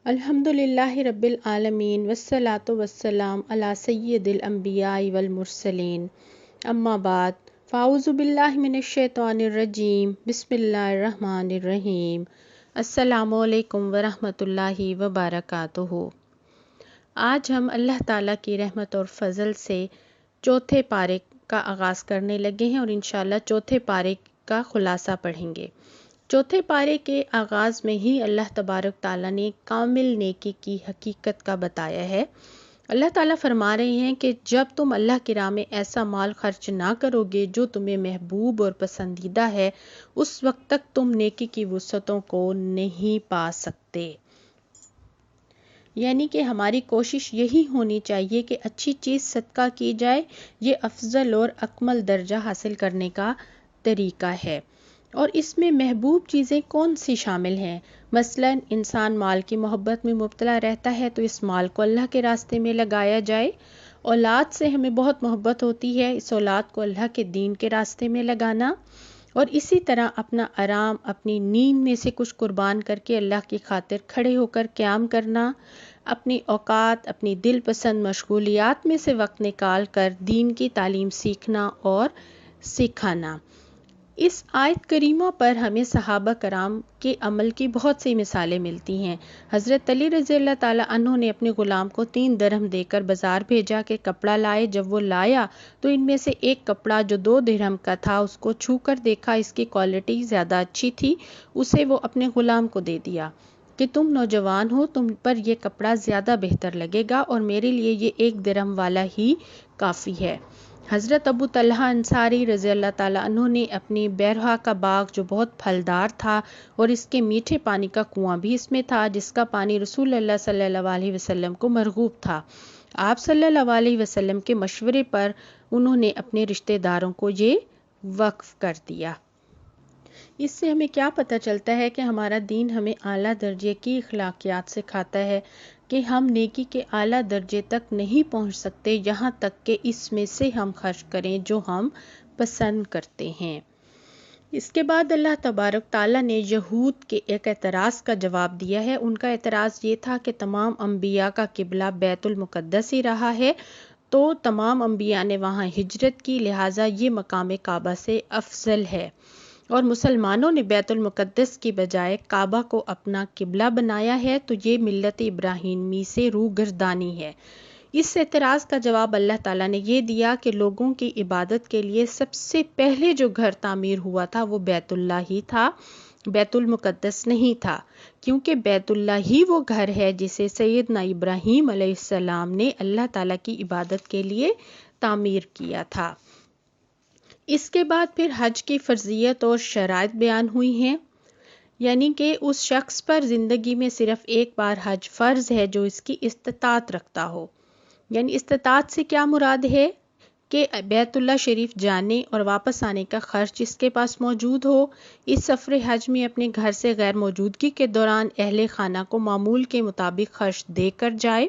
الحمدللہ رب العالمین والصلاة والسلام علی سید الانبیاء والمرسلین، اما بعد فاعوذ باللہ من الشیطان الرجیم، بسم اللہ الرحمن الرحیم۔ السلام علیکم ورحمۃ اللہ وبرکاتہ۔ آج ہم اللہ تعالیٰ کی رحمت اور فضل سے چوتھے پارے کا آغاز کرنے لگے ہیں اور انشاءاللہ چوتھے پارے کا خلاصہ پڑھیں گے۔ چوتھے پارے کے آغاز میں ہی اللہ تبارک تعالیٰ نے کامل نیکی کی حقیقت کا بتایا ہے۔ اللہ تعالیٰ فرما رہے ہیں کہ جب تم اللہ کی راہ میں ایسا مال خرچ نہ کرو گے جو تمہیں محبوب اور پسندیدہ ہے، اس وقت تک تم نیکی کی وسعتوں کو نہیں پا سکتے۔ یعنی کہ ہماری کوشش یہی ہونی چاہیے کہ اچھی چیز صدقہ کی جائے۔ یہ افضل اور اکمل درجہ حاصل کرنے کا طریقہ ہے۔ اور اس میں محبوب چیزیں کون سی شامل ہیں؟ مثلاً انسان مال کی محبت میں مبتلا رہتا ہے تو اس مال کو اللہ کے راستے میں لگایا جائے۔ اولاد سے ہمیں بہت محبت ہوتی ہے، اس اولاد کو اللہ کے دین کے راستے میں لگانا۔ اور اسی طرح اپنا آرام، اپنی نیند میں سے کچھ قربان کر کے اللہ کی خاطر کھڑے ہو کر قیام کرنا، اپنی اوقات، اپنی دل پسند مشغولیات میں سے وقت نکال کر دین کی تعلیم سیکھنا اور سکھانا۔ اس آیت کریمہ پر ہمیں صحابہ کرام کے عمل کی بہت سی مثالیں ملتی ہیں۔ حضرت علی رضی اللہ تعالیٰ عنہ نے اپنے غلام کو 3 درہم دے کر بازار بھیجا کہ کپڑا لائے۔ جب وہ لایا تو ان میں سے ایک کپڑا جو 2 درہم کا تھا، اس کو چھو کر دیکھا، اس کی کوالٹی زیادہ اچھی تھی، اسے وہ اپنے غلام کو دے دیا کہ تم نوجوان ہو، تم پر یہ کپڑا زیادہ بہتر لگے گا اور میرے لیے یہ 1 درہم والا ہی کافی ہے۔ حضرت ابو طلحہ انصاری رضی اللہ تعالیٰ عنہ نے اپنی بیرہا کا باغ جو بہت پھلدار تھا اور اس کے میٹھے پانی کا کنواں بھی اس میں تھا، جس کا پانی رسول اللہ صلی اللہ علیہ وسلم کو مرغوب تھا، آپ صلی اللہ علیہ وسلم کے مشورے پر انہوں نے اپنے رشتہ داروں کو یہ وقف کر دیا۔ اس سے ہمیں کیا پتہ چلتا ہے کہ ہمارا دین ہمیں اعلیٰ درجے کی اخلاقیات سکھاتا ہے کہ ہم نیکی کے اعلیٰ درجے تک نہیں پہنچ سکتے یہاں تک کہ اس میں سے ہم خرچ کریں جو ہم پسند کرتے ہیں۔ اس کے بعد اللہ تبارک تعالیٰ نے یہود کے ایک اعتراض کا جواب دیا ہے۔ ان کا اعتراض یہ تھا کہ تمام انبیاء کا قبلہ بیت المقدس ہی رہا ہے، تو تمام انبیاء نے وہاں ہجرت کی، لہٰذا یہ مقام کعبہ سے افضل ہے، اور مسلمانوں نے بیت المقدس کی بجائے کعبہ کو اپنا قبلہ بنایا ہے، تو یہ ملت ابراہیمی سے روگردانی ہے۔ اس اعتراض کا جواب اللہ تعالیٰ نے یہ دیا کہ لوگوں کی عبادت کے لیے سب سے پہلے جو گھر تعمیر ہوا تھا وہ بیت اللہ ہی تھا، بیت المقدس نہیں تھا، کیونکہ بیت اللہ ہی وہ گھر ہے جسے سیدنا ابراہیم علیہ السلام نے اللہ تعالیٰ کی عبادت کے لیے تعمیر کیا تھا۔ اس کے بعد پھر حج کی فرضیت اور شرائط بیان ہوئی ہیں، یعنی کہ اس شخص پر زندگی میں صرف ایک بار حج فرض ہے جو اس کی استطاعت رکھتا ہو۔ یعنی استطاعت سے کیا مراد ہے کہ بیت اللہ شریف جانے اور واپس آنے کا خرچ اس کے پاس موجود ہو، اس سفر حج میں اپنے گھر سے غیر موجودگی کے دوران اہل خانہ کو معمول کے مطابق خرچ دے کر جائے،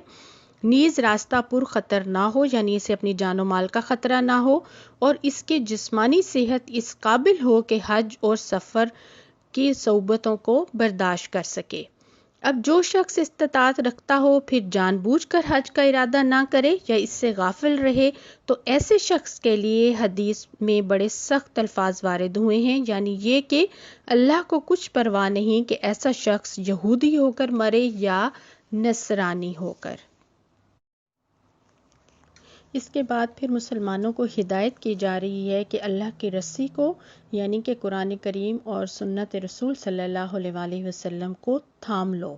نیز راستہ پر خطر نہ ہو، یعنی اسے اپنی جان و مال کا خطرہ نہ ہو، اور اس کی جسمانی صحت اس قابل ہو کہ حج اور سفر کی صعوبتوں کو برداشت کر سکے۔ اب جو شخص استطاعت رکھتا ہو پھر جان بوجھ کر حج کا ارادہ نہ کرے یا اس سے غافل رہے، تو ایسے شخص کے لیے حدیث میں بڑے سخت الفاظ وارد ہوئے ہیں، یعنی یہ کہ اللہ کو کچھ پرواہ نہیں کہ ایسا شخص یہودی ہو کر مرے یا نصرانی ہو کر۔ اس کے بعد پھر مسلمانوں کو ہدایت کی جا رہی ہے کہ اللہ کی رسی کو، یعنی کہ قرآن کریم اور سنت رسول صلی اللہ علیہ وسلم کو تھام لو،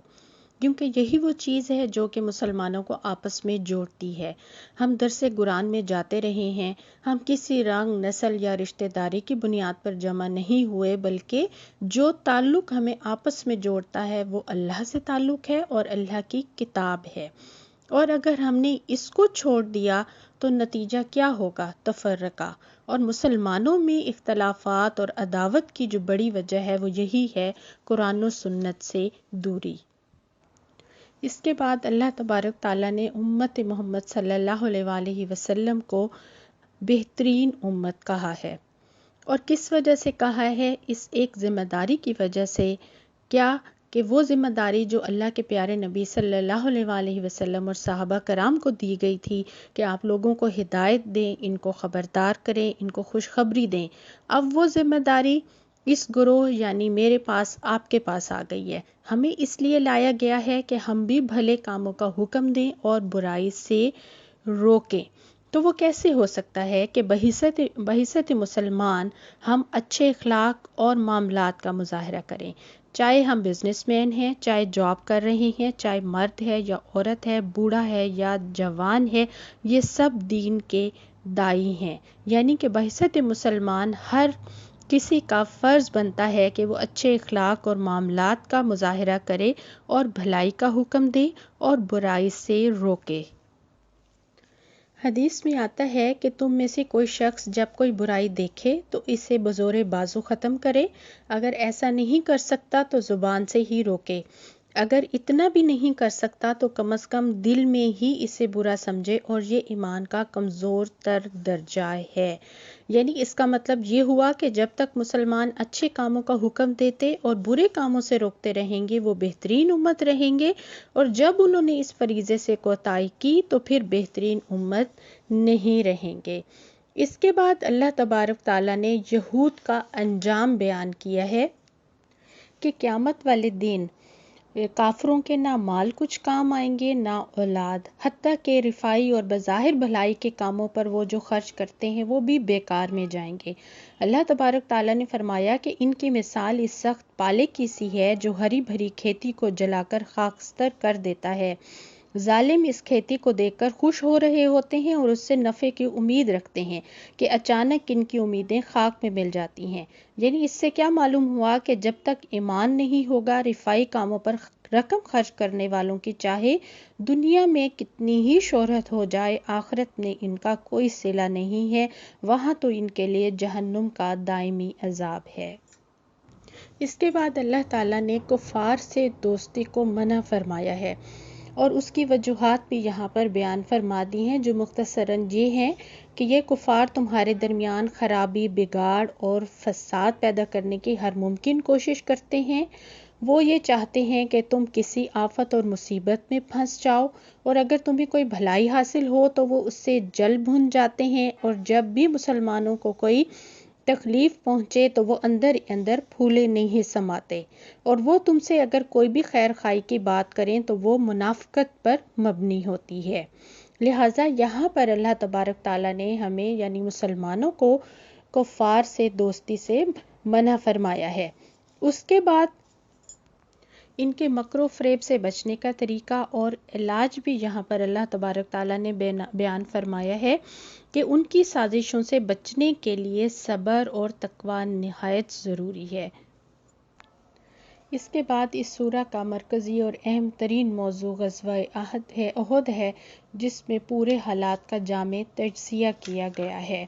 کیونکہ یہی وہ چیز ہے جو کہ مسلمانوں کو آپس میں جوڑتی ہے۔ ہم درس قرآن میں جاتے رہے ہیں، ہم کسی رنگ، نسل یا رشتہ داری کی بنیاد پر جمع نہیں ہوئے، بلکہ جو تعلق ہمیں آپس میں جوڑتا ہے وہ اللہ سے تعلق ہے اور اللہ کی کتاب ہے، اور اگر ہم نے اس کو چھوڑ دیا تو نتیجہ کیا ہوگا؟ تفرقہ، اور مسلمانوں میں اختلافات اور عداوت کی جو بڑی وجہ ہے وہ یہی ہے قرآن و سنت سے دوری۔ اس کے بعد اللہ تبارک تعالیٰ نے امت محمد صلی اللہ علیہ وسلم کو بہترین امت کہا ہے، اور کس وجہ سے کہا ہے؟ اس ایک ذمہ داری کی وجہ سے، کیا کہ وہ ذمہ داری جو اللہ کے پیارے نبی صلی اللہ علیہ وسلم اور صحابہ کرام کو دی گئی تھی کہ آپ لوگوں کو ہدایت دیں، ان کو خبردار کریں، ان کو خوشخبری دیں، اب وہ ذمہ داری اس گروہ یعنی میرے پاس، آپ کے پاس آ گئی ہے۔ ہمیں اس لیے لایا گیا ہے کہ ہم بھی بھلے کاموں کا حکم دیں اور برائی سے روکیں۔ تو وہ کیسے ہو سکتا ہے کہ بحیثیت مسلمان ہم اچھے اخلاق اور معاملات کا مظاہرہ کریں، چاہے ہم بزنس مین ہیں، چاہے جاب کر رہے ہیں، چاہے مرد ہے یا عورت ہے، بوڑھا ہے یا جوان ہے، یہ سب دین کے داعی ہیں۔ یعنی کہ بحیثیت مسلمان ہر کسی کا فرض بنتا ہے کہ وہ اچھے اخلاق اور معاملات کا مظاہرہ کرے اور بھلائی کا حکم دے اور برائی سے روکے۔ حدیث میں آتا ہے کہ تم میں سے کوئی شخص جب کوئی برائی دیکھے تو اسے بزور بازو ختم کرے، اگر ایسا نہیں کر سکتا تو زبان سے ہی روکے، اگر اتنا بھی نہیں کر سکتا تو کم از کم دل میں ہی اسے برا سمجھے، اور یہ ایمان کا کمزور تر درجہ ہے۔ یعنی اس کا مطلب یہ ہوا کہ جب تک مسلمان اچھے کاموں کا حکم دیتے اور برے کاموں سے روکتے رہیں گے وہ بہترین امت رہیں گے، اور جب انہوں نے اس فریضے سے کوتاہی کی تو پھر بہترین امت نہیں رہیں گے۔ اس کے بعد اللہ تبارک تعالیٰ نے یہود کا انجام بیان کیا ہے کہ قیامت والے دن کافروں کے نہ مال کچھ کام آئیں گے نہ اولاد، حتیٰ کہ رفائی اور بظاہر بھلائی کے کاموں پر وہ جو خرچ کرتے ہیں وہ بھی بیکار میں جائیں گے۔ اللہ تبارک تعالیٰ نے فرمایا کہ ان کی مثال اس سخت پالے کی سی ہے جو ہری بھری کھیتی کو جلا کر خاکستر کر دیتا ہے۔ ظالم اس کھیتی کو دیکھ کر خوش ہو رہے ہوتے ہیں اور اس سے نفع کی امید رکھتے ہیں کہ اچانک ان کی امیدیں خاک میں مل جاتی ہیں۔ یعنی اس سے کیا معلوم ہوا کہ جب تک ایمان نہیں ہوگا، رفائی کاموں پر رقم خرچ کرنے والوں کی چاہے دنیا میں کتنی ہی شہرت ہو جائے، آخرت میں ان کا کوئی صلہ نہیں ہے، وہاں تو ان کے لیے جہنم کا دائمی عذاب ہے۔ اس کے بعد اللہ تعالیٰ نے کفار سے دوستی کو منع فرمایا ہے، اور اس کی وجوہات بھی یہاں پر بیان فرما دی ہیں، جو مختصراً یہ ہیں کہ یہ کفار تمہارے درمیان خرابی، بگاڑ اور فساد پیدا کرنے کی ہر ممکن کوشش کرتے ہیں۔ وہ یہ چاہتے ہیں کہ تم کسی آفت اور مصیبت میں پھنس جاؤ، اور اگر تمہیں کوئی بھلائی حاصل ہو تو وہ اس سے جل بھن جاتے ہیں، اور جب بھی مسلمانوں کو کوئی تکلیف پہنچے تو وہ اندر اندر پھولے نہیں سماتے، اور وہ تم سے اگر کوئی بھی خیر خواہی کی بات کریں تو وہ منافقت پر مبنی ہوتی ہے۔ لہٰذا یہاں پر اللہ تبارک تعالیٰ نے ہمیں یعنی مسلمانوں کو کفار سے دوستی سے منع فرمایا ہے۔ اس کے بعد ان کے مکر و فریب سے بچنے کا طریقہ اور علاج بھی یہاں پر اللہ تبارک تعالیٰ نے بیان فرمایا ہے کہ ان کی سازشوں سے بچنے کے لیے صبر اور تقوی نہایت ضروری ہے۔ اس کے بعد اس سورہ کا مرکزی اور اہم ترین موضوع غزوہ احد ہے، جس میں پورے حالات کا جامع تجزیہ کیا گیا ہے۔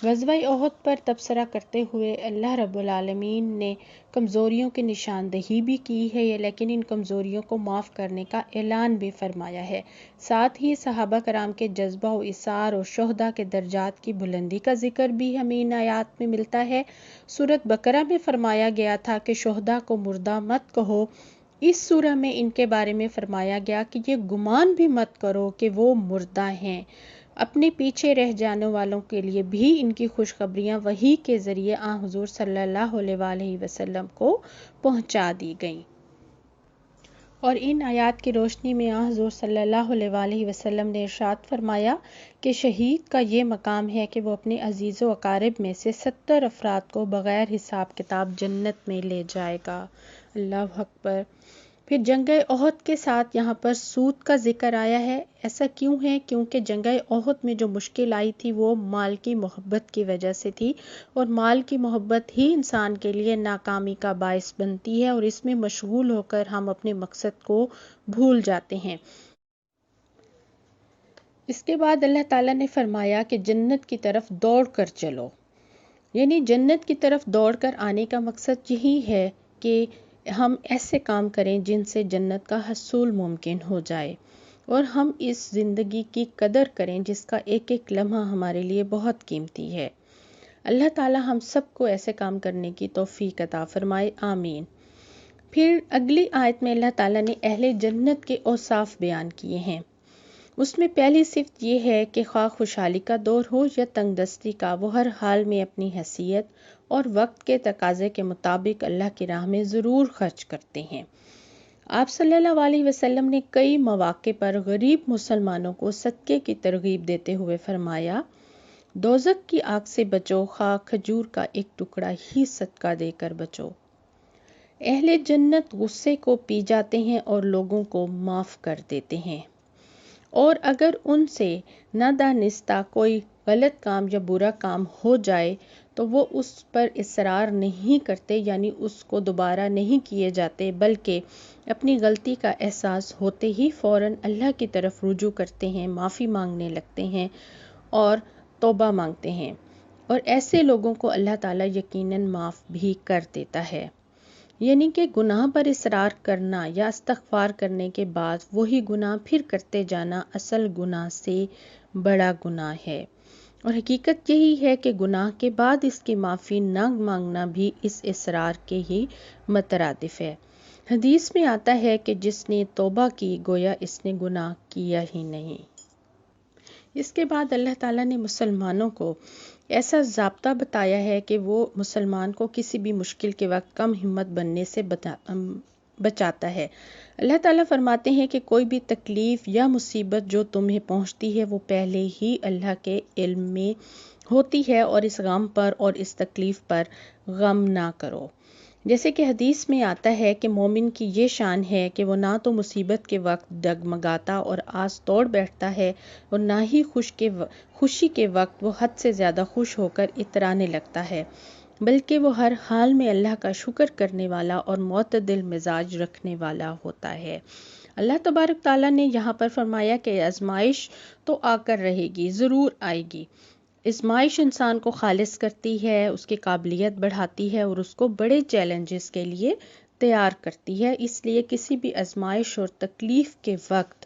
غزوہ احد پر تبصرہ کرتے ہوئے اللہ رب العالمین نے کمزوریوں کی نشاندہی بھی کی ہے، لیکن ان کمزوریوں کو معاف کرنے کا اعلان بھی فرمایا ہے۔ ساتھ ہی صحابہ کرام کے جذبہ و ایثار اور شہداء کے درجات کی بلندی کا ذکر بھی ہمیں ان آیات میں ملتا ہے۔ سورۃ بقرہ میں فرمایا گیا تھا کہ شہداء کو مردہ مت کہو، اس سورہ میں ان کے بارے میں فرمایا گیا کہ یہ گمان بھی مت کرو کہ وہ مردہ ہیں۔ اپنے پیچھے رہ جانے والوں کے لیے بھی ان کی خوشخبریاں وحی کے ذریعے حضور صلی اللہ علیہ وسلم کو پہنچا دی گئیں۔ اور ان آیات کی روشنی میں حضور صلی اللہ علیہ وسلم نے ارشاد فرمایا کہ شہید کا یہ مقام ہے کہ وہ اپنے عزیز و اقارب میں سے 70 افراد کو بغیر حساب کتاب جنت میں لے جائے گا۔ اللہ اکبر۔ پھر جنگ احد کے ساتھ یہاں پر سود کا ذکر آیا ہے۔ ایسا کیوں ہے؟ کیونکہ جنگ احد میں جو مشکل آئی تھی وہ مال کی محبت کی وجہ سے تھی، اور مال کی محبت ہی انسان کے لیے ناکامی کا باعث بنتی ہے، اور اس میں مشغول ہو کر ہم اپنے مقصد کو بھول جاتے ہیں۔ اس کے بعد اللہ تعالیٰ نے فرمایا کہ جنت کی طرف دوڑ کر چلو، یعنی جنت کی طرف دوڑ کر آنے کا مقصد یہی ہے کہ ہم ایسے کام کریں جن سے جنت کا حصول ممکن ہو جائے، اور ہم اس زندگی کی قدر کریں جس کا ایک ایک لمحہ ہمارے لیے بہت قیمتی ہے۔ اللہ تعالی ہم سب کو ایسے کام کرنے کی توفیق عطا فرمائے، آمین۔ پھر اگلی آیت میں اللہ تعالیٰ نے اہل جنت کے اوصاف بیان کیے ہیں۔ اس میں پہلی صفت یہ ہے کہ خواہ خوشحالی کا دور ہو یا تنگ دستی کا، وہ ہر حال میں اپنی حیثیت اور وقت کے تقاضے کے مطابق اللہ کی راہ میں ضرور خرچ کرتے ہیں۔ آپ صلی اللہ علیہ وسلم نے کئی مواقع پر غریب مسلمانوں کو صدقے کی ترغیب دیتے ہوئے فرمایا، دوزخ کی آگ سے بچو، خواہ کھجور کا ایک ٹکڑا ہی صدقہ دے کر بچو۔ اہل جنت غصے کو پی جاتے ہیں اور لوگوں کو معاف کر دیتے ہیں، اور اگر ان سے نادانستہ کوئی غلط کام یا برا کام ہو جائے تو وہ اس پر اصرار نہیں کرتے، یعنی اس کو دوبارہ نہیں کیے جاتے، بلکہ اپنی غلطی کا احساس ہوتے ہی فوراً اللہ کی طرف رجوع کرتے ہیں، معافی مانگنے لگتے ہیں اور توبہ مانگتے ہیں، اور ایسے لوگوں کو اللہ تعالیٰ یقیناً معاف بھی کر دیتا ہے۔ یعنی کہ گناہ پر اصرار کرنا یا استغفار کرنے کے بعد وہی گناہ پھر کرتے جانا اصل گناہ سے بڑا گناہ ہے، اور حقیقت یہی ہے کہ گناہ کے بعد اس کی معافی نہ مانگنا بھی اس اصرار کے ہی مترادف ہے۔ حدیث میں آتا ہے کہ جس نے توبہ کی گویا اس نے گناہ کیا ہی نہیں۔ اس کے بعد اللہ تعالیٰ نے مسلمانوں کو ایسا ضابطہ بتایا ہے کہ وہ مسلمان کو کسی بھی مشکل کے وقت کم ہمت بننے سے بچاتا ہے۔ اللہ تعالیٰ فرماتے ہیں کہ کوئی بھی تکلیف یا مصیبت جو تمہیں پہنچتی ہے وہ پہلے ہی اللہ کے علم میں ہوتی ہے، اور اس غم پر اور اس تکلیف پر غم نہ کرو۔ جیسے کہ حدیث میں آتا ہے کہ مومن کی یہ شان ہے کہ وہ نہ تو مصیبت کے وقت ڈگمگاتا اور آس توڑ بیٹھتا ہے، اور نہ ہی خوشی کے وقت وہ حد سے زیادہ خوش ہو کر اترانے لگتا ہے، بلکہ وہ ہر حال میں اللہ کا شکر کرنے والا اور معتدل مزاج رکھنے والا ہوتا ہے۔ اللہ تبارک تعالیٰ نے یہاں پر فرمایا کہ آزمائش تو آ کر رہے گی، ضرور آئے گی۔ آزمائش انسان کو خالص کرتی ہے، اس کی قابلیت بڑھاتی ہے اور اس کو بڑے چیلنجز کے لیے تیار کرتی ہے۔ اس لیے کسی بھی آزمائش اور تکلیف کے وقت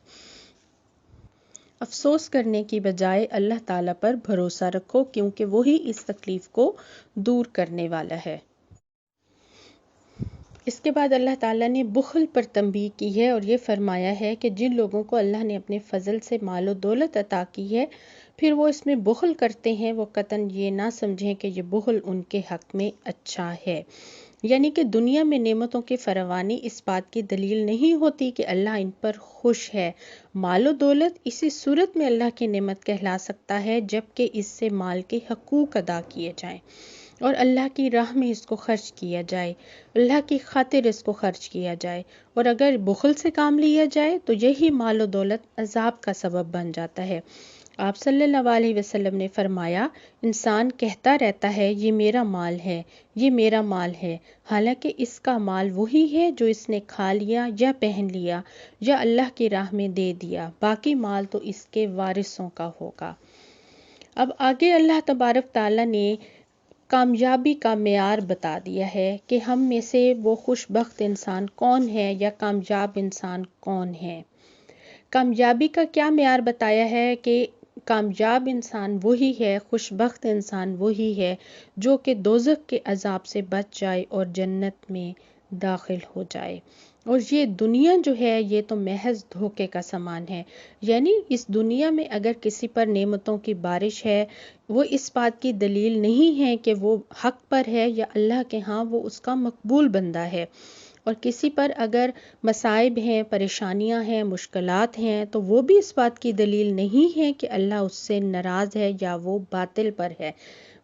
افسوس کرنے کی بجائے اللہ تعالیٰ پر بھروسہ رکھو، کیونکہ وہی اس تکلیف کو دور کرنے والا ہے۔ اس کے بعد اللہ تعالیٰ نے بخل پر تنبیہ کی ہے اور یہ فرمایا ہے کہ جن لوگوں کو اللہ نے اپنے فضل سے مال و دولت عطا کی ہے پھر وہ اس میں بخل کرتے ہیں، وہ قطعاً یہ نہ سمجھیں کہ یہ بخل ان کے حق میں اچھا ہے۔ یعنی کہ دنیا میں نعمتوں کی فراوانی اس بات کی دلیل نہیں ہوتی کہ اللہ ان پر خوش ہے۔ مال و دولت اسی صورت میں اللہ کی نعمت کہلا سکتا ہے جبکہ اس سے مال کے حقوق ادا کیے جائیں اور اللہ کی راہ میں اس کو خرچ کیا جائے، اللہ کی خاطر اس کو خرچ کیا جائے، اور اگر بخل سے کام لیا جائے تو یہی مال و دولت عذاب کا سبب بن جاتا ہے۔ آپ صلی اللہ علیہ وسلم نے فرمایا، انسان کہتا رہتا ہے یہ میرا مال ہے، یہ میرا مال ہے، حالانکہ اس کا مال وہی ہے جو اس نے کھا لیا یا پہن لیا یا اللہ کی راہ میں دے دیا، باقی مال تو اس کے وارثوں کا ہوگا۔ اب آگے اللہ تبارک تعالیٰ نے کامیابی کا معیار بتا دیا ہے کہ ہم میں سے وہ خوش بخت انسان کون ہے یا کامیاب انسان کون ہے۔ کامیابی کا کیا معیار بتایا ہے کہ کامیاب انسان وہی ہے، خوش بخت انسان وہی ہے جو کہ دوزخ کے عذاب سے بچ جائے اور جنت میں داخل ہو جائے، اور یہ دنیا جو ہے یہ تو محض دھوکے کا سامان ہے۔ یعنی اس دنیا میں اگر کسی پر نعمتوں کی بارش ہے وہ اس بات کی دلیل نہیں ہے کہ وہ حق پر ہے یا اللہ کے ہاں وہ اس کا مقبول بندہ ہے، اور کسی پر اگر مصائب ہیں، پریشانیاں ہیں، مشکلات ہیں تو وہ بھی اس بات کی دلیل نہیں ہے کہ اللہ اس سے ناراض ہے یا وہ باطل پر ہے،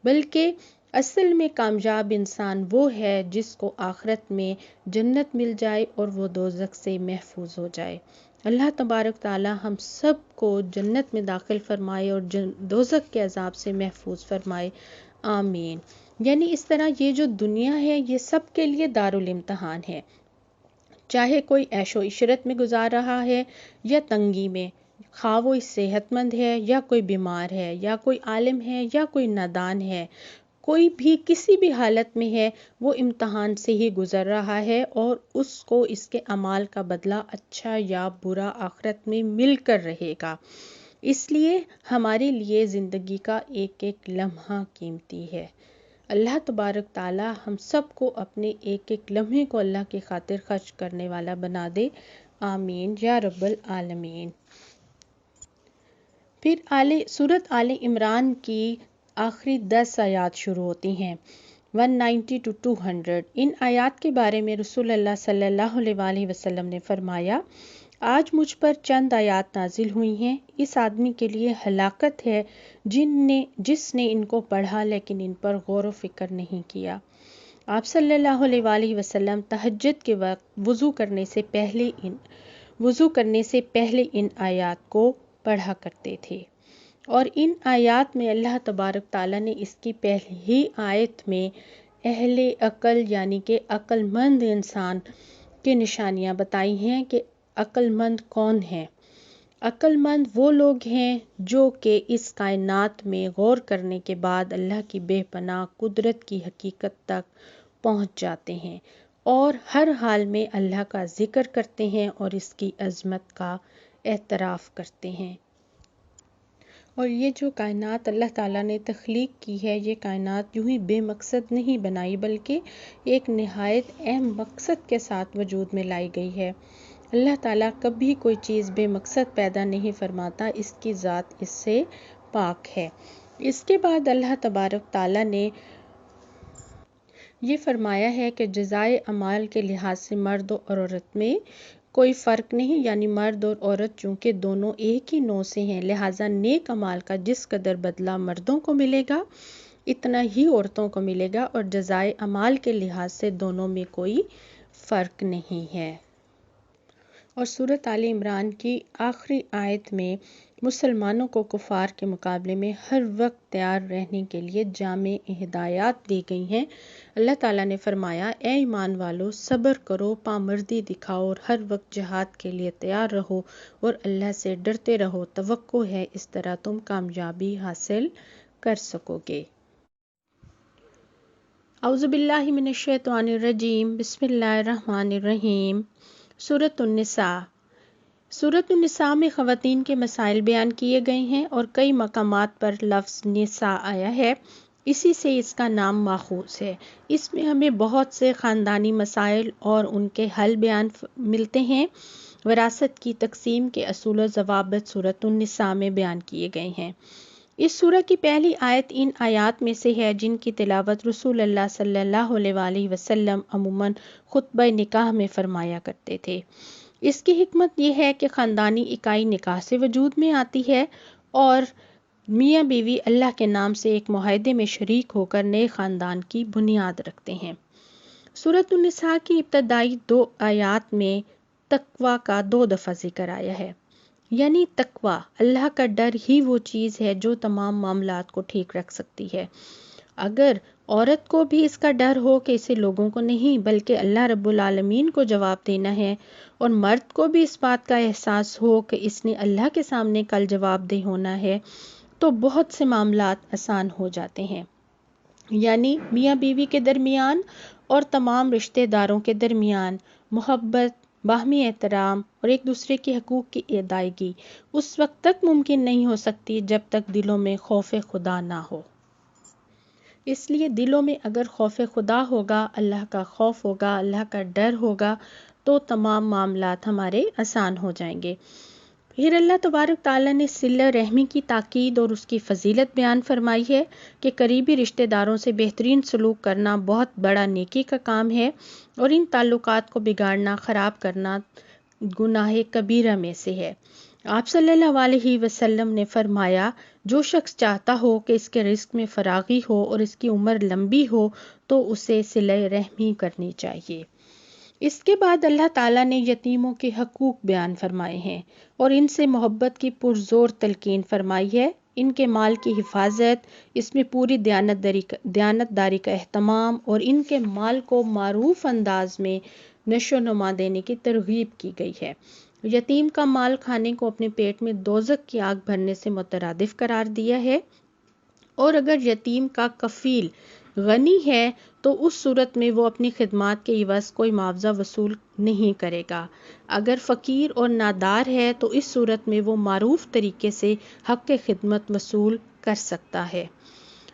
بلکہ اصل میں کامیاب انسان وہ ہے جس کو آخرت میں جنت مل جائے اور وہ دوزخ سے محفوظ ہو جائے۔ اللہ تبارک تعالی ہم سب کو جنت میں داخل فرمائے اور دوزخ کے عذاب سے محفوظ فرمائے، آمین۔ یعنی اس طرح یہ جو دنیا ہے یہ سب کے لیے دارالامتحان ہے، چاہے کوئی عیش و عشرت میں گزار رہا ہے یا تنگی میں، خواہ وہ صحت مند ہے یا کوئی بیمار ہے یا کوئی عالم ہے یا کوئی نادان ہے، کوئی بھی کسی بھی حالت میں ہے وہ امتحان سے ہی گزر رہا ہے، اور اس کو اس کے اعمال کا بدلہ اچھا یا برا آخرت میں مل کر رہے گا۔ اس لیے ہمارے لیے زندگی کا ایک ایک لمحہ قیمتی ہے۔ اللہ تبارک تعالی ہم سب کو اپنے ایک ایک لمحے کو اللہ کی خاطر خرچ کرنے والا بنا دے، آمین یا رب العالمین۔ پھر سورۃ آل عمران کی آخری 10 آیات شروع ہوتی ہیں، 190 to 200۔ ان آیات کے بارے میں رسول اللہ صلی اللہ علیہ وآلہ وسلم نے فرمایا، آج مجھ پر چند آیات نازل ہوئی ہیں، اس آدمی کے لیے ہلاکت ہے جس نے ان کو پڑھا لیکن ان پر غور و فکر نہیں کیا۔ آپ صلی اللہ علیہ وآلہ وسلم تہجد کے وقت وضو کرنے سے پہلے ان آیات کو پڑھا کرتے تھے، اور ان آیات میں اللہ تبارک تعالیٰ نے اس کی پہلی ہی آیت میں اہل عقل یعنی کہ عقل مند انسان کی نشانیاں بتائی ہیں کہ عقل مند کون ہیں۔ عقل مند وہ لوگ ہیں جو کہ اس کائنات میں غور کرنے کے بعد اللہ کی بے پناہ قدرت کی حقیقت تک پہنچ جاتے ہیں اور ہر حال میں اللہ کا ذکر کرتے ہیں اور اس کی عظمت کا اعتراف کرتے ہیں۔ اور یہ جو کائنات اللہ تعالیٰ نے تخلیق کی ہے، یہ کائنات یوں ہی بے مقصد نہیں بنائی بلکہ ایک نہایت اہم مقصد کے ساتھ وجود میں لائی گئی ہے۔ اللہ تعالیٰ کبھی کوئی چیز بے مقصد پیدا نہیں فرماتا، اس کی ذات اس سے پاک ہے۔ اس کے بعد اللہ تبارک تعالیٰ نے یہ فرمایا ہے کہ جزائے اعمال کے لحاظ سے مرد اور عورت میں کوئی فرق نہیں، یعنی مرد اور عورت چونکہ دونوں ایک ہی نوع سے ہیں، لہٰذا نیک اعمال کا جس قدر بدلہ مردوں کو ملے گا اتنا ہی عورتوں کو ملے گا، اور جزائے اعمال کے لحاظ سے دونوں میں کوئی فرق نہیں ہے۔ اور سورۃ آل عمران کی آخری آیت میں مسلمانوں کو کفار کے مقابلے میں ہر وقت تیار رہنے کے لیے جامع ہدایات دی گئی ہیں۔ اللہ تعالیٰ نے فرمایا، اے ایمان والو، صبر کرو، پامردی دکھاؤ اور ہر وقت جہاد کے لیے تیار رہو اور اللہ سے ڈرتے رہو، توقع ہے اس طرح تم کامیابی حاصل کر سکو گے۔ اعوذ باللہ من الشیطان الرجیم، بسم اللہ الرحمن الرحیم۔ سورۃ النساء۔ سورۃ النساء میں خواتین کے مسائل بیان کیے گئے ہیں اور کئی مقامات پر لفظ نساء آیا ہے، اسی سے اس کا نام ماخوذ ہے۔ اس میں ہمیں بہت سے خاندانی مسائل اور ان کے حل بیان ملتے ہیں۔ وراثت کی تقسیم کے اصول و ضوابط سورۃ النساء میں بیان کیے گئے ہیں۔ اس سورہ کی پہلی آیت ان آیات میں سے ہے جن کی تلاوت رسول اللہ صلی اللہ علیہ وآلہ وسلم عموماً خطبہ نکاح میں فرمایا کرتے تھے۔ اس کی حکمت یہ ہے کہ خاندانی اکائی نکاح سے وجود میں آتی ہے اور میاں بیوی اللہ کے نام سے ایک معاہدے میں شریک ہو کر نئے خاندان کی بنیاد رکھتے ہیں۔ سورۃ النساء کی ابتدائی 2 آیات میں تقوی کا 2 دفعہ ذکر آیا ہے، یعنی تقوی اللہ کا ڈر ہی وہ چیز ہے جو تمام معاملات کو ٹھیک رکھ سکتی ہے۔ اگر عورت کو بھی اس کا ڈر ہو کہ اسے لوگوں کو نہیں بلکہ اللہ رب العالمین کو جواب دینا ہے، اور مرد کو بھی اس بات کا احساس ہو کہ اس نے اللہ کے سامنے کل جواب دہ ہونا ہے، تو بہت سے معاملات آسان ہو جاتے ہیں، یعنی میاں بیوی کے درمیان اور تمام رشتہ داروں کے درمیان محبت، باہمی احترام اور ایک دوسرے کے حقوق کی ادائیگی اس وقت تک ممکن نہیں ہو سکتی جب تک دلوں میں خوف خدا نہ ہو۔ اس لیے دلوں میں اگر خوف خدا ہوگا، اللہ کا خوف ہوگا، اللہ کا ڈر ہوگا، تو تمام معاملات ہمارے آسان ہو جائیں گے۔ پھر اللہ تبارک تعالیٰ نے صلہ رحمی کی تاکید اور اس کی فضیلت بیان فرمائی ہے کہ قریبی رشتہ داروں سے بہترین سلوک کرنا بہت بڑا نیکی کا کام ہے، اور ان تعلقات کو بگاڑنا، خراب کرنا گناہ کبیرہ میں سے ہے۔ آپ صلی اللہ علیہ وسلم نے فرمایا، جو شخص چاہتا ہو کہ اس کے رزق میں فراغی ہو اور اس کی عمر لمبی ہو تو اسے صلہ رحمی کرنی چاہیے۔ اس کے بعد اللہ تعالیٰ نے یتیموں کے حقوق بیان فرمائے ہیں اور ان سے محبت کی پرزور تلقین فرمائی ہے۔ ان کے مال کی حفاظت، اس میں پوری دیانتداری کا اہتمام اور ان کے مال کو معروف انداز میں نشو و نما دینے کی ترغیب کی گئی ہے۔ یتیم کا مال کھانے کو اپنے پیٹ میں دوزخ کی آگ بھرنے سے مترادف قرار دیا ہے، اور اگر یتیم کا کفیل غنی ہے تو اس صورت میں وہ اپنی خدمات کے عوض کوئی معاوضہ وصول نہیں کرے گا۔ اگر فقیر اور نادار ہے تو اس صورت میں وہ معروف طریقے سے حق خدمت وصول کر سکتا ہے۔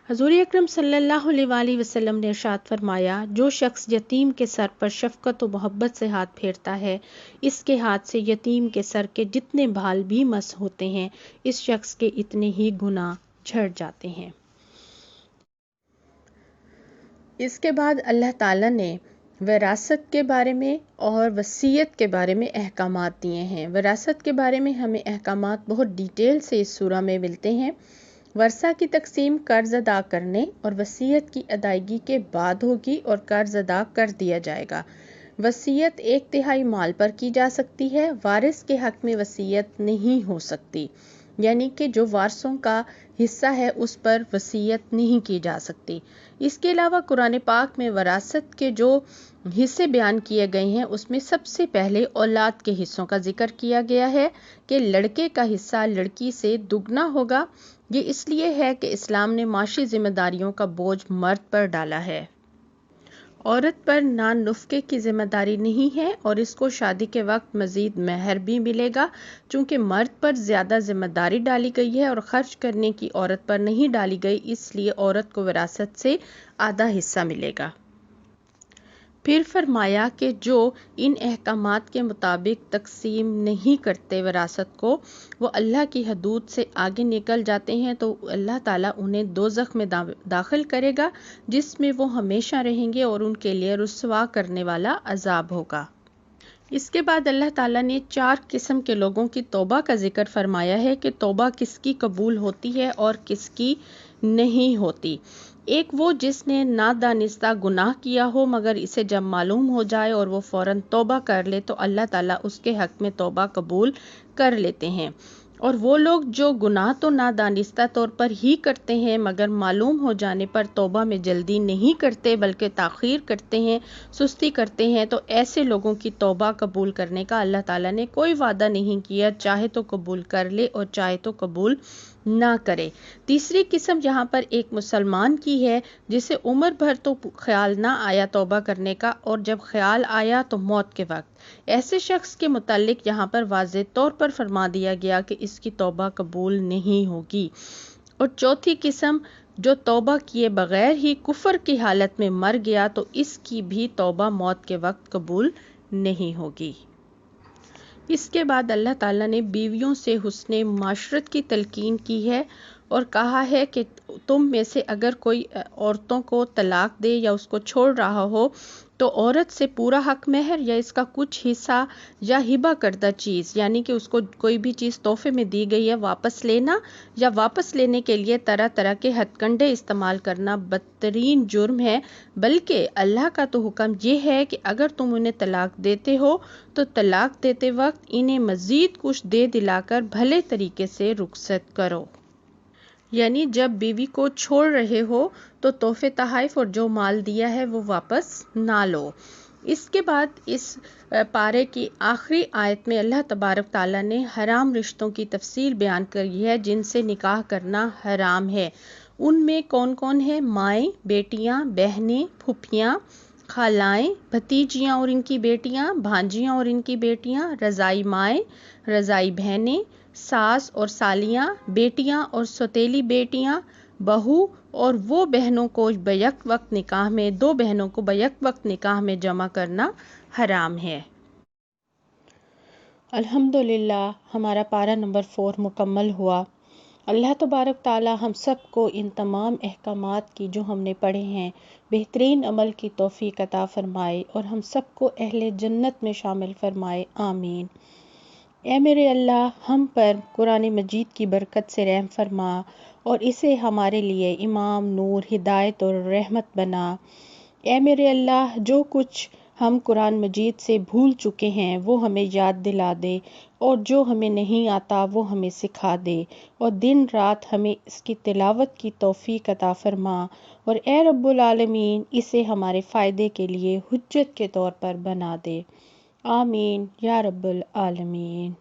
حضور اکرم صلی اللہ علیہ وآلہ وسلم نے ارشاد فرمایا، جو شخص یتیم کے سر پر شفقت و محبت سے ہاتھ پھیرتا ہے، اس کے ہاتھ سے یتیم کے سر کے جتنے بال بھی مس ہوتے ہیں، اس شخص کے اتنے ہی گناہ جھڑ جاتے ہیں۔ اس کے بعد اللہ تعالیٰ نے وراثت کے بارے میں اور وصیت کے بارے میں احکامات دیے ہیں۔ وراثت کے بارے میں ہمیں احکامات بہت ڈیٹیل سے اس سورہ میں ملتے ہیں۔ ورثہ کی تقسیم قرض ادا کرنے اور وصیت کی ادائیگی کے بعد ہوگی اور قرض ادا کر دیا جائے گا۔ وصیت 1/3 مال پر کی جا سکتی ہے۔ وارث کے حق میں وصیت نہیں ہو سکتی، یعنی کہ جو وارثوں کا حصہ ہے اس پر وصیت نہیں کی جا سکتی۔ اس کے علاوہ قرآن پاک میں وراثت کے جو حصے بیان کیے گئے ہیں اس میں سب سے پہلے اولاد کے حصوں کا ذکر کیا گیا ہے کہ لڑکے کا حصہ لڑکی سے دگنا ہوگا۔ یہ اس لیے ہے کہ اسلام نے معاشی ذمہ داریوں کا بوجھ مرد پر ڈالا ہے۔ عورت پر نان نفقے کی ذمہ داری نہیں ہے اور اس کو شادی کے وقت مزید مہر بھی ملے گا۔ چونکہ مرد پر زیادہ ذمہ داری ڈالی گئی ہے اور خرچ کرنے کی عورت پر نہیں ڈالی گئی، اس لیے عورت کو وراثت سے آدھا حصہ ملے گا۔ پھر فرمایا کہ جو ان احکامات کے مطابق تقسیم نہیں کرتے وراثت کو، وہ اللہ کی حدود سے آگے نکل جاتے ہیں تو اللہ تعالیٰ انہیں دوزخ میں داخل کرے گا، جس میں وہ ہمیشہ رہیں گے اور ان کے لیے رسوا کرنے والا عذاب ہوگا۔ اس کے بعد اللہ تعالیٰ نے 4 قسم کے لوگوں کی توبہ کا ذکر فرمایا ہے کہ توبہ کس کی قبول ہوتی ہے اور کس کی نہیں ہوتی۔ ایک وہ جس نے نادانستہ گناہ کیا ہو مگر اسے جب معلوم ہو جائے اور وہ فوراً توبہ کر لے تو اللہ تعالیٰ اس کے حق میں توبہ قبول کر لیتے ہیں۔ اور وہ لوگ جو گناہ تو نادانستہ طور پر ہی کرتے ہیں مگر معلوم ہو جانے پر توبہ میں جلدی نہیں کرتے بلکہ تاخیر کرتے ہیں، سستی کرتے ہیں، تو ایسے لوگوں کی توبہ قبول کرنے کا اللہ تعالیٰ نے کوئی وعدہ نہیں کیا، چاہے تو قبول کر لے اور چاہے تو قبول نہ کرے۔ تیسری قسم یہاں پر ایک مسلمان کی ہے جسے عمر بھر تو خیال نہ آیا توبہ کرنے کا اور جب خیال آیا تو موت کے وقت۔ ایسے شخص کے متعلق یہاں پر واضح طور پر فرما دیا گیا کہ اس کی توبہ قبول نہیں ہوگی۔ اور چوتھی قسم جو توبہ کیے بغیر ہی کفر کی حالت میں مر گیا تو اس کی بھی توبہ موت کے وقت قبول نہیں ہوگی۔ اس کے بعد اللہ تعالیٰ نے بیویوں سے حسن معاشرت کی تلقین کی ہے اور کہا ہے کہ تم میں سے اگر کوئی عورتوں کو طلاق دے یا اس کو چھوڑ رہا ہو تو عورت سے پورا حق مہر یا اس کا کچھ حصہ یا ہبہ کردہ چیز، یعنی کہ اس کو کوئی بھی چیز تحفے میں دی گئی ہے واپس لینا، یا واپس لینے کے لیے طرح طرح کے ہتھ کنڈے استعمال کرنا بدترین جرم ہے۔ بلکہ اللہ کا تو حکم یہ ہے کہ اگر تم انہیں طلاق دیتے ہو تو طلاق دیتے وقت انہیں مزید کچھ دے دلا کر بھلے طریقے سے رخصت کرو۔ یعنی جب بیوی کو چھوڑ رہے ہو تو تحفے تحائف اور جو مال دیا ہے وہ واپس نہ لو۔ اس کے بعد اس پارے کی آخری آیت میں اللہ تبارک تعالیٰ نے حرام رشتوں کی تفصیل بیان کی ہے جن سے نکاح کرنا حرام ہے۔ ان میں کون کون ہے؟ مائیں، بیٹیاں، بہنیں، پھوپھیاں، خالائیں، بھتیجیاں اور ان کی بیٹیاں، بھانجیاں اور ان کی بیٹیاں، رضائی مائیں، رضائی بہنیں، ساس اور سالیاں، بیٹیاں اور سوتیلی بیٹیاں، بہو اور وہ بہنوں کو بیک وقت نکاح میں، 2 بہنوں کو بیک وقت نکاح میں جمع کرنا حرام ہے۔ الحمدللہ ہمارا پارہ نمبر 4 مکمل ہوا۔ اللہ تبارک تعالیٰ ہم سب کو ان تمام احکامات کی جو ہم نے پڑھے ہیں بہترین عمل کی توفیق عطا فرمائے اور ہم سب کو اہل جنت میں شامل فرمائے، آمین۔ اے میرے اللہ، ہم پر قرآن مجید کی برکت سے رحم فرما اور اسے ہمارے لیے امام، نور، ہدایت اور رحمت بنا۔ اے میرے اللہ، جو کچھ ہم قرآن مجید سے بھول چکے ہیں وہ ہمیں یاد دلا دے اور جو ہمیں نہیں آتا وہ ہمیں سکھا دے اور دن رات ہمیں اس کی تلاوت کی توفیق عطا فرما اور اے رب العالمین اسے ہمارے فائدے کے لیے حجت کے طور پر بنا دے، آمین یا رب العالمین۔